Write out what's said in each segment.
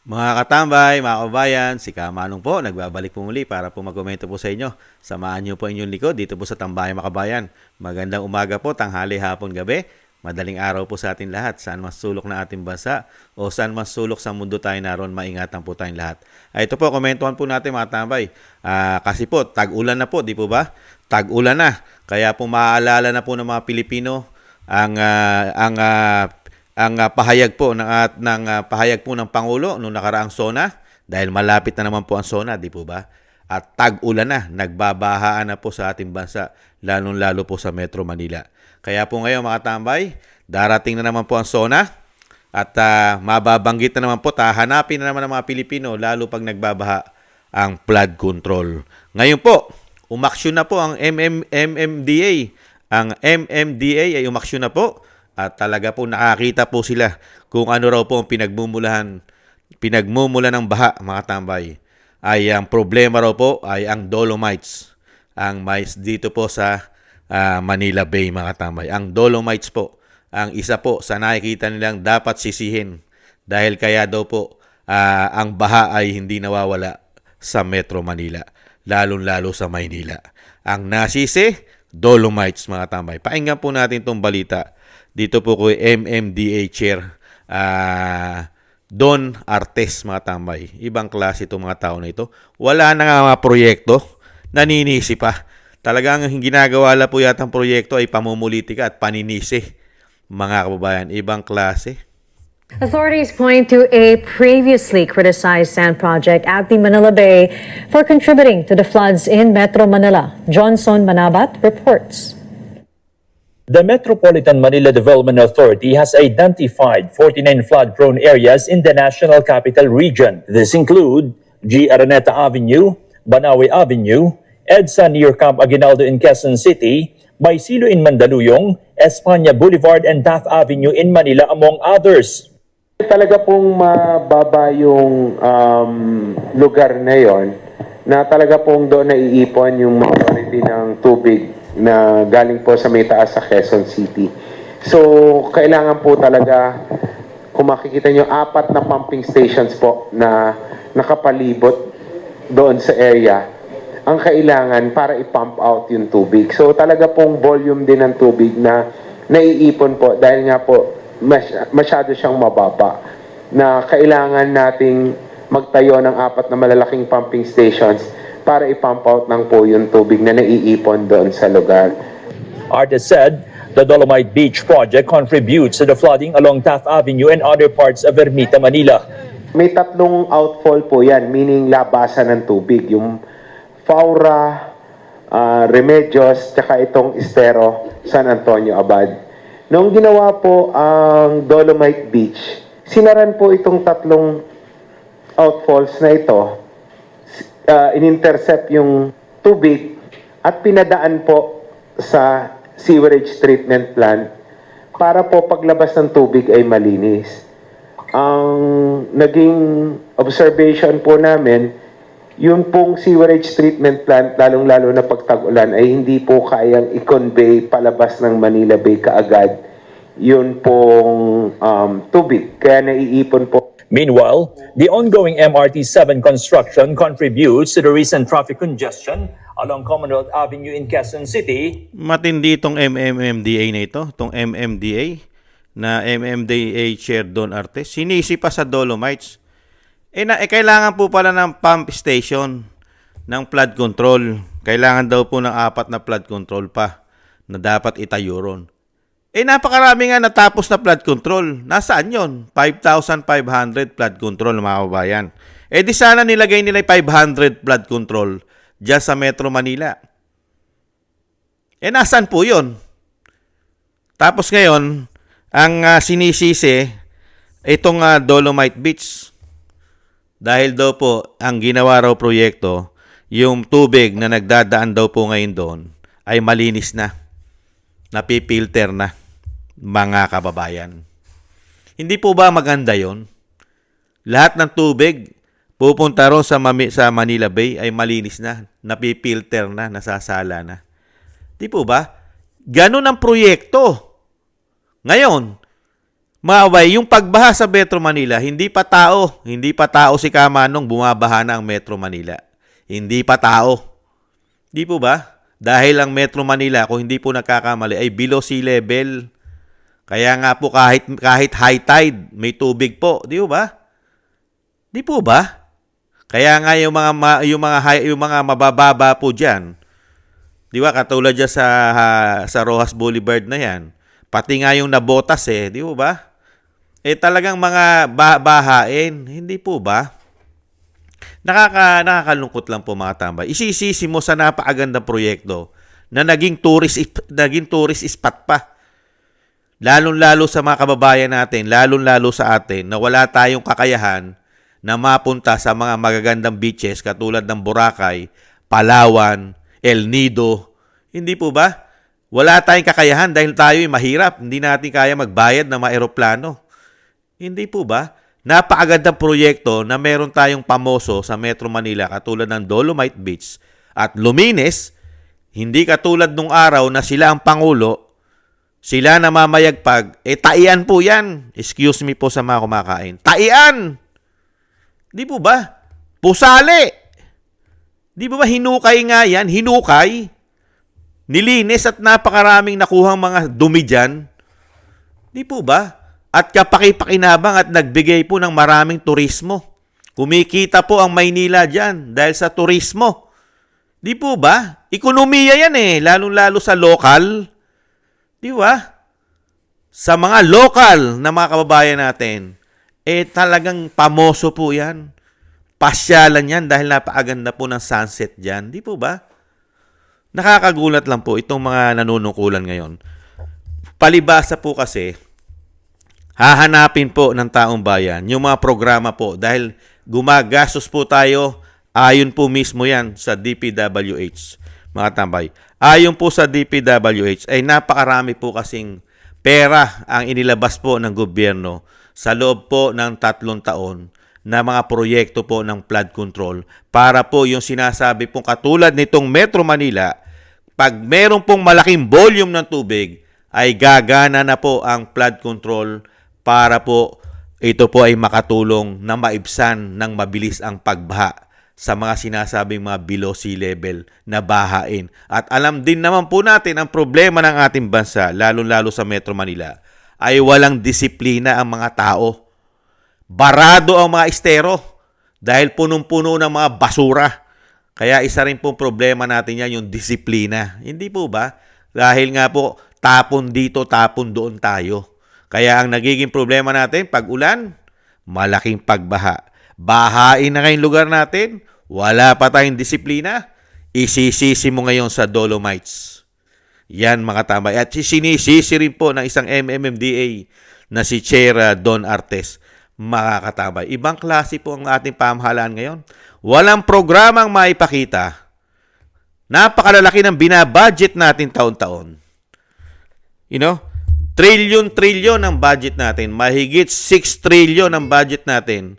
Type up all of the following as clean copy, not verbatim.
Mga katambay, mga kabayan, si Kamanong po, nagbabalik po muli para po magkomento po sa inyo. Samahan niyo po inyong likod dito po sa Tambayan Makabayan. Magandang umaga po, tanghali, hapon, gabi. Madaling araw po sa atin lahat. Saan mas sulok na ating bansa o saan mas sulok sa mundo tayo naroon, maingatan po tayong lahat. Ito po, komentuhan po natin mga tambay. Kasi po, tag-ulan na po, di po ba? Tag-ulan na. Kaya po maaalala na po ng mga Pilipino ang pahayag po pahayag po ng Pangulo noong nakaraang SONA dahil malapit na naman po ang SONA, di po ba? At tag-ulan na, nagbabahaan na po sa ating bansa, lalong-lalo po sa Metro Manila. Kaya po ngayon mga tambay, darating na naman po ang SONA at mababanggit na naman po, hahanapin na naman ng mga Pilipino lalo pag nagbabaha ang flood control. Ngayon po, umaksyon na po ang MMDA. Ang MMDA ay umaksyon na po at talaga po nakakita po sila kung ano raw po ang pinagmumula ng baha, mga tambay. Ay ang problema raw po ay ang Dolomites. Ang mais dito po sa Manila Bay, mga tambay. Ang Dolomites po, ang isa po sa nakikita nilang dapat sisihin. Dahil kaya daw po ang baha ay hindi nawawala sa Metro Manila. Lalong-lalo sa Maynila. Ang nasisi, Dolomites, mga tambay. Pakinggan po natin itong balita dito po ko MMDA Chair Don Artes, mga tambay. Ibang klase itong mga tao na ito. Wala na nga mga proyekto, naninisi pa. Talagang ginagawa la po yata ang proyekto ay pamumulitika at paninisi. Mga kababayan, ibang klase. Authorities point to a previously criticized sand project at the Manila Bay for contributing to the floods in Metro Manila. Johnson Manabat reports. The Metropolitan Manila Development Authority has identified 49 flood-prone areas in the National Capital Region. These include G. Araneta Avenue, Banawe Avenue, EDSA near Camp Aguinaldo in Quezon City, Baisilo in Mandaluyong, Espana Boulevard and Taft Avenue in Manila, among others. Talaga pong mababa yung lugar na yon na talaga pong doon naiipon yung majority ng tubig na galing po sa may taas sa Quezon City. So, kailangan po talaga, kung makikita nyo, 4 na pumping stations po na nakapalibot doon sa area ang kailangan para i-pump out yung tubig. So, talaga pong volume din ng tubig na naiipon po dahil nga po masyado siyang mababa na kailangan nating magtayo ng 4 na malalaking pumping stations para i-pump out ng po yung tubig na naiipon doon sa lugar. Artes said the Dolomite Beach project contributes to the flooding along Taft Avenue and other parts of Ermita, Manila. May 3 outfall po yan, meaning labasan ng tubig. Yung Faura, Remedios, tsaka itong Estero, San Antonio Abad. Noong ginawa po ang Dolomite Beach, sinaran po itong 3 outfalls na ito, in-intercept yung tubig at pinadaan po sa sewerage treatment plant para po paglabas ng tubig ay malinis. Ang naging observation po namin, yung pong sewerage treatment plant, lalong-lalo na pagtag-ulan, ay hindi po kayang i-convey palabas ng Manila Bay kaagad yun pong tubig. Kaya naiipon po. Meanwhile, the ongoing MRT-7 construction contributes to the recent traffic congestion along Commonwealth Avenue in Quezon City. Matindi itong MMDA na ito, itong MMDA na MMDA Chair Don Artes. Sinisi pa sa Dolomites. Kailangan po pala ng pump station ng flood control. Kailangan daw po ng 4 na flood control pa na dapat itayo ron. Napakarami nga natapos na flood control. Nasaan yon? 5,500 flood control, mga kababayan. Di sana nilagay nila 500 flood control dyan sa Metro Manila. Nasaan po yon? Tapos ngayon, ang sinisisi, itong Dolomite Beach. Dahil daw po, ang ginawa raw proyekto, yung tubig na nagdadaan daw po ngayon doon, ay malinis na. Napipilter na, mga kababayan. Hindi po ba maganda yon? Lahat ng tubig pupunta ron sa Manila Bay ay malinis na, napipilter na, nasasala na. Di po ba? Ganun ang proyekto. Ngayon, Maway, yung pagbaha sa Metro Manila, hindi pa tao si Kamanong bumabaha na ang Metro Manila. Hindi pa tao. Di po ba? Dahil ang Metro Manila, kung hindi po nagkakamali, ay below sea level. Kaya nga po kahit high tide, may tubig po. Di po ba? Di po ba? Kaya nga yung mga mabababa po diyan. Di ba? Katulad diyan sa Rojas Boulevard na 'yan. Pati nga yung nabotas di po ba? Talagang mga bahain, hindi po ba? Nakakalungkot lang po mga tambay. Isisisi mo sa napakagandang proyekto na naging tourist spot pa. Lalong-lalo sa mga kababayan natin, lalong-lalo sa atin na wala tayong kakayahan na mapunta sa mga magagandang beaches katulad ng Boracay, Palawan, El Nido. Hindi po ba? Wala tayong kakayahan dahil tayo ay mahirap. Hindi natin kaya magbayad ng mga eroplano. Hindi po ba? Napakagandang proyekto na meron tayong pamoso sa Metro Manila katulad ng Dolomite Beach at Lumines, hindi katulad nung araw na sila ang Pangulo, sila na mamayagpag, taian po yan. Excuse me po sa mga kumakain. Taian! Di po ba? Pusali! Di ba hinukay nga yan? Hinukay. Nilinis at napakaraming nakuhang mga dumi dyan. Di po ba? At kapaki-pakinabang at nagbigay po ng maraming turismo. Kumikita po ang Maynila dyan dahil sa turismo. Di po ba? Ekonomiya yan lalong-lalo sa lokal. Di ba? Sa mga lokal na mga kababayan natin, talagang pamoso po yan. Pasyalan yan dahil napakaganda po ng sunset dyan. Di po ba? Nakakagulat lang po itong mga nanunungkulan ngayon. Palibasa po kasi, hahanapin po ng taong bayan yung mga programa po dahil gumagastos po tayo ayon po mismo yan sa DPWH, mga tambay. Ayon po sa DPWH ay napakarami po kasing pera ang inilabas po ng gobyerno sa loob po ng 3 taon na mga proyekto po ng flood control para po yung sinasabi pong katulad nitong Metro Manila, pag meron pong malaking volume ng tubig ay gagana na po ang flood control para po ito po ay makatulong na maibsan ng mabilis ang pagbaha sa mga sinasabing mga below sea level na bahain. At alam din naman po natin ang problema ng ating bansa, lalo-lalo sa Metro Manila, ay walang disiplina ang mga tao. Barado ang mga estero dahil punong-puno ng mga basura. Kaya isa rin pong problema natin yan, yung disiplina. Hindi po ba? Dahil nga po, tapon dito, tapon doon tayo. Kaya ang nagiging problema natin, pag ulan, malaking pagbaha. Bahain na ngayong lugar natin, wala pa tayong disiplina, isisisi mo ngayon sa Dolomites. Yan mga tambay. At sinisisi rin po ng isang MMMDA na si Chair Don Artes, mga katabay. Ibang klase po ang ating pamahalaan ngayon. Walang programang maipakita. Napakalalaki ng binabudget natin taon-taon. Trilyon ang budget natin. Mahigit 6 trillion ang budget natin.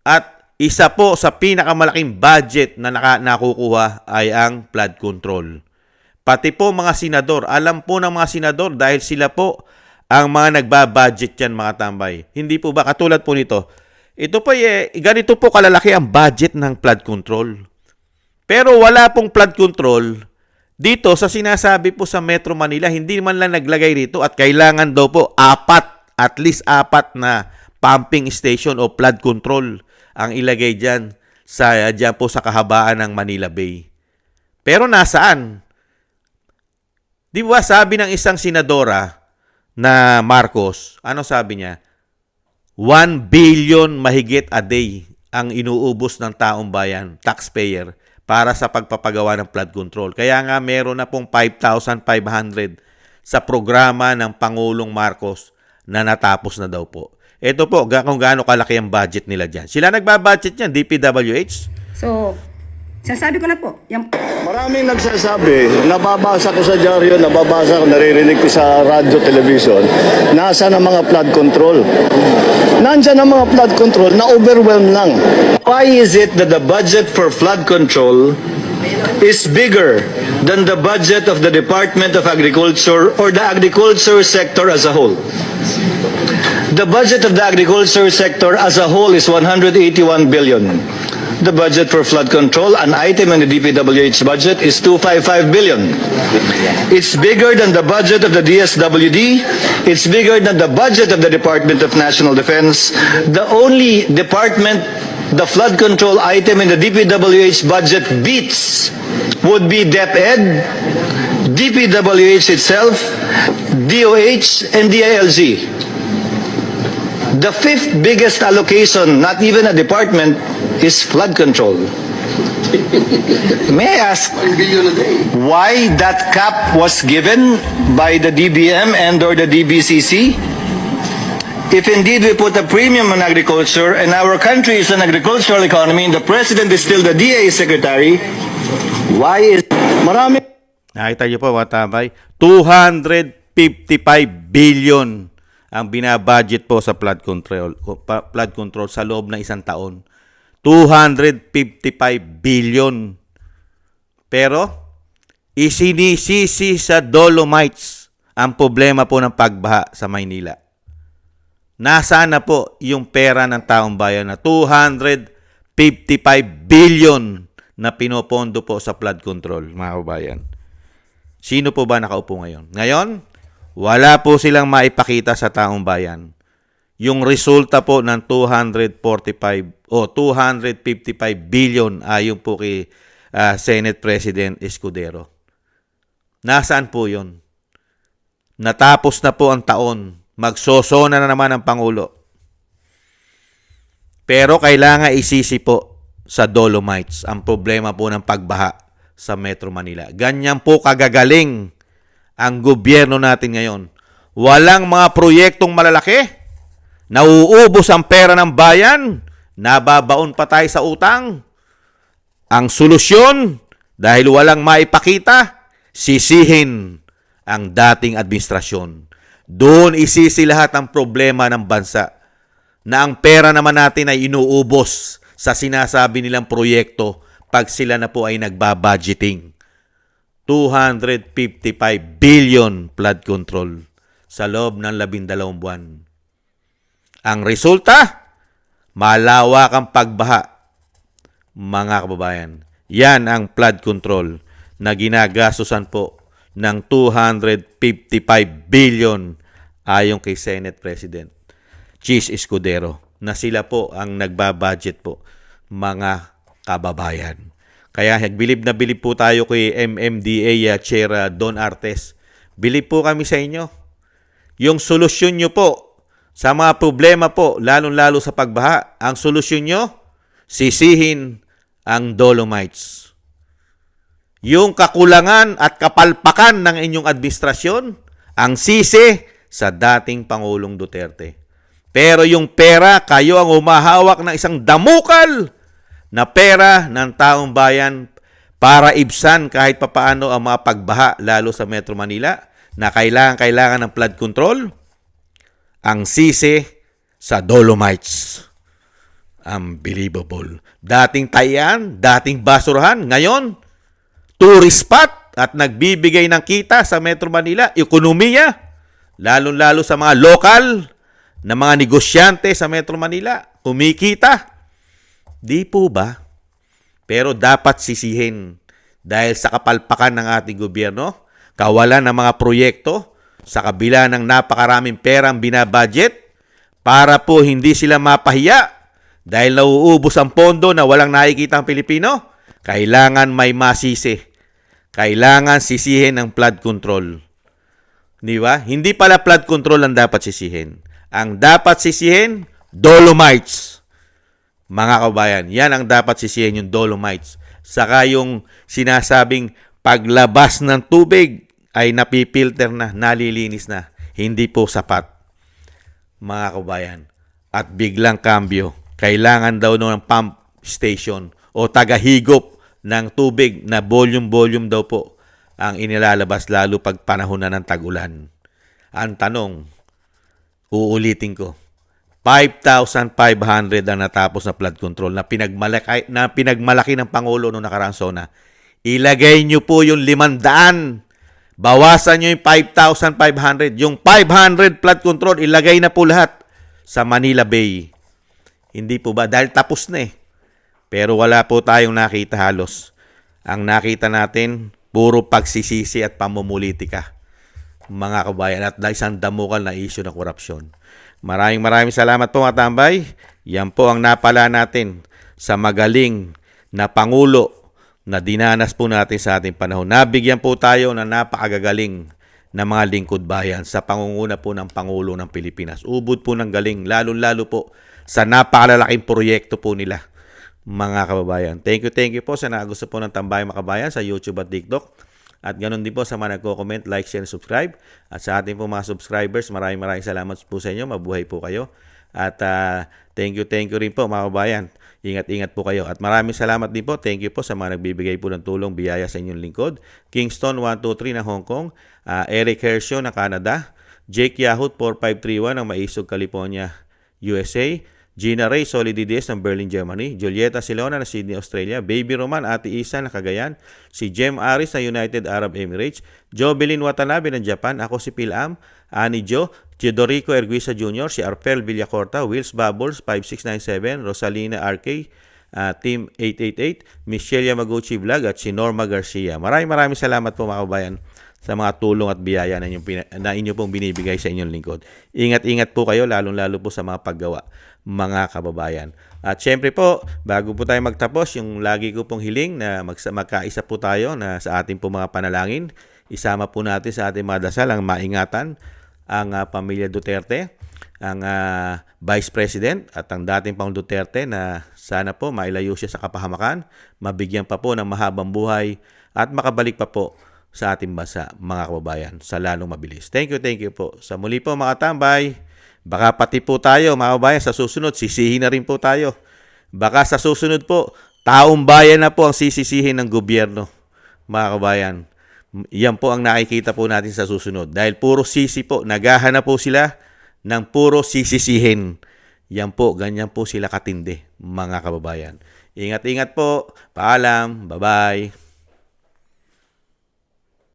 At isa po sa pinakamalaking budget na nakukuha ay ang flood control. Pati po mga senador, alam po ng mga senador dahil sila po ang mga nagbabudget yan mga tambay. Hindi po ba katulad po nito? Ito po ganito po kalalaki ang budget ng flood control. Pero wala pong flood control dito sa sinasabi po sa Metro Manila, hindi man lang naglagay rito at kailangan daw po at least apat na pumping station o flood control ang ilagay dyan po sa kahabaan ng Manila Bay. Pero nasaan? Di ba sabi ng isang senadora na Marcos, ano sabi niya? 1 billion mahigit a day ang inuubos ng taong bayan, taxpayer, para sa pagpapagawa ng flood control. Kaya nga meron na pong 5,500 sa programa ng Pangulong Marcos na natapos na daw po. Ito po, kung gaano kalaki ang budget nila dyan. Sila nagbabudget yan, DPWH. So, sasabi ko na po, yung Maraming nagsasabi, nababasa ko sa dyaryo, naririnig ko sa radyo, television, nasa ng mga flood control. Nandyan ang mga flood control na overwhelmed lang. Why is it that the budget for flood control is bigger than the budget of the Department of Agriculture or the agriculture sector as a whole? The budget of the agriculture sector as a whole is 181 billion. The budget for flood control, an item in the DPWH budget, is 255 billion. It's bigger than the budget of the DSWD. It's bigger than the budget of the Department of National Defense. The only department the flood control item in the DPWH budget beats would be DepEd, DPWH itself, DOH, and DILG. The fifth biggest allocation, not even a department, is flood control. May I ask why that cap was given by the DBM and or the DBCC? If indeed we put a premium on agriculture and our country is an agricultural economy and the president is still the DA secretary, why is marami Nakita niyo po mga tabay, 255 billion ang binabudget po sa flood control sa loob ng isang taon. 255 billion. Pero isinisisi sa Dolomites ang problema po ng pagbaha sa Maynila. Nasaan na po yung pera ng taong bayan na 255 billion na pinopondo po sa flood control, mga kabayan? Sino po ba nakaupo ngayon? Ngayon, wala po silang maipakita sa taong bayan. Yung resulta po ng 255 billion ayon po kay Senate President Escudero. Nasaan po yun? Natapos na po ang taon. Magsosona na naman ang Pangulo. Pero kailangan isisi po sa Dolomites ang problema po ng pagbaha sa Metro Manila. Ganyan po kagagaling ang gobyerno natin ngayon. Walang mga proyektong malalaki. Nauubos ang pera ng bayan. Nababaon pa tayo sa utang. Ang solusyon, dahil walang maipakita, sisihin ang dating administrasyon. Doon isisi lahat ang problema ng bansa na ang pera naman natin ay inuubos sa sinasabi nilang proyekto pag sila na po ay nagbabudgeting. 255 billion flood control sa loob ng 12 buwan. Ang resulta, malawak ang pagbaha. Mga kababayan, yan ang flood control na ginagastusan po ng 255 billion ayon kay Senate President Chis Escudero na sila po ang nagbabudget po, mga kababayan. Kaya bilib na bilib po tayo kay MMDA Chair Don Artes. Bilib po kami sa inyo. Yung solusyon nyo po sa mga problema po, lalong-lalo sa pagbaha, ang solusyon nyo, sisihin ang Dolomites. Yung kakulangan at kapalpakan ng inyong administrasyon, ang sisi sa dating Pangulong Duterte. Pero yung pera, kayo ang humahawak ng isang damukal na pera ng taong bayan para ibsan kahit papaano ang mga pagbaha, lalo sa Metro Manila, na kailangan ng flood control. Ang sisi sa Dolomites. Unbelievable. Dating tayan, dating basurahan, ngayon, tourist spot at nagbibigay ng kita sa Metro Manila, ekonomiya, lalong-lalo sa mga lokal na mga negosyante sa Metro Manila, kumikita. Di po ba? Pero dapat sisihin dahil sa kapalpakan ng ating gobyerno, kawalan ng mga proyekto, sa kabila ng napakaraming perang binabudget, para po hindi sila mapahiya dahil nauubos ang pondo na walang nakikita ang Pilipino, kailangan may masisi. Kailangan sisihin ang flood control. Di ba? Hindi pala flood control ang dapat sisihin. Ang dapat sisihin, Dolomites. Mga kabayan, yan ang dapat sisihin, yung Dolomites. Saka yung sinasabing paglabas ng tubig ay napipilter na, nalilinis na. Hindi po sapat, mga kabayan. At biglang kambyo, kailangan daw ng pump station o tagahigop ng tubig na volume daw po ang inilalabas lalo pag panahon na ng tag-ulan. Ang tanong, uulitin ko, 5,500 ang natapos na flood control na pinagmalaki ng Pangulo noong nakaraang SONA. Ilagay nyo po yung 500. Bawasan nyo yung 5,500. Yung 500 flood control, ilagay na po lahat. sa Manila Bay. Hindi po ba? Dahil tapos na eh. Pero wala po tayong nakita halos. Ang nakita natin, puro pagsisisi at pamumulitika, mga kabayan, at isang damukal na issue ng korupsyon. Maraming salamat po mga tambay. Yan po ang napala natin sa magaling na Pangulo na dinanas po natin sa ating panahon. Nabigyan po tayo na napakagagaling na mga lingkod bayan sa pangunguna po ng Pangulo ng Pilipinas. Ubod po ng galing, lalo-lalo po sa napakalalaking proyekto po nila, mga kababayan. Thank you po sa nagusto po ng Tambay mga kabayan sa YouTube at TikTok. At ganoon din po sa mga nagko-comment, like, share, subscribe. At sa ating po mga subscribers, maraming salamat po sa inyo. Mabuhay po kayo. At thank you rin po mga kabayan. Ingat po kayo. At maraming salamat din po. Thank you po sa mga nagbibigay po ng tulong, biyaya sa inyong lingkod. Kingston 123 ng Hong Kong. Eric Hershio ng Canada. Jake Yahut 4531 ng Maisog, California, USA. Gina Ray Solidides ng Berlin, Germany. Julieta Silona ng Sydney, Australia. Baby Roman, Ate Isa ng Cagayan. Si Jem Aris ng United Arab Emirates. Jobelin Watanabe ng Japan. Ako si Pilam. Ani Jo. Teodorico Erguisa Jr. Si Arpel Villacorta. Wills Bubbles 5697. Rosalina RK. Team 888. Michelle Yamaguchi Vlog at si Norma Garcia. Maraming salamat po mga kabayan sa mga tulong at biyaya na inyo pong binibigay sa inyong lingkod. Ingat po kayo, lalong-lalo po sa mga paggawa, mga kababayan. At syempre po, bago po tayo magtapos, yung lagi ko pong hiling na magkaisa po tayo na sa ating po mga panalangin. Isama po natin sa ating mga dasal ang maingatan ang pamilya Duterte, ang Vice President at ang dating Pangulong Duterte na sana po mailayo siya sa kapahamakan, mabigyan pa po ng mahabang buhay at makabalik pa po sa ating bansa, mga kababayan, sa lalong mabilis. Thank you po. Sa muli po mga tambay, baka pati po tayo, mga kababayan, sa susunod, sisihin na rin po tayo. Baka sa susunod po, taong bayan na po ang sisisihin ng gobyerno, mga kababayan. Yan po ang nakikita po natin sa susunod. Dahil puro sisi po, naghahanap po sila ng puro sisisihin. Yan po, ganyan po sila katindi, mga kababayan. Ingat po. Paalam. Bye-bye.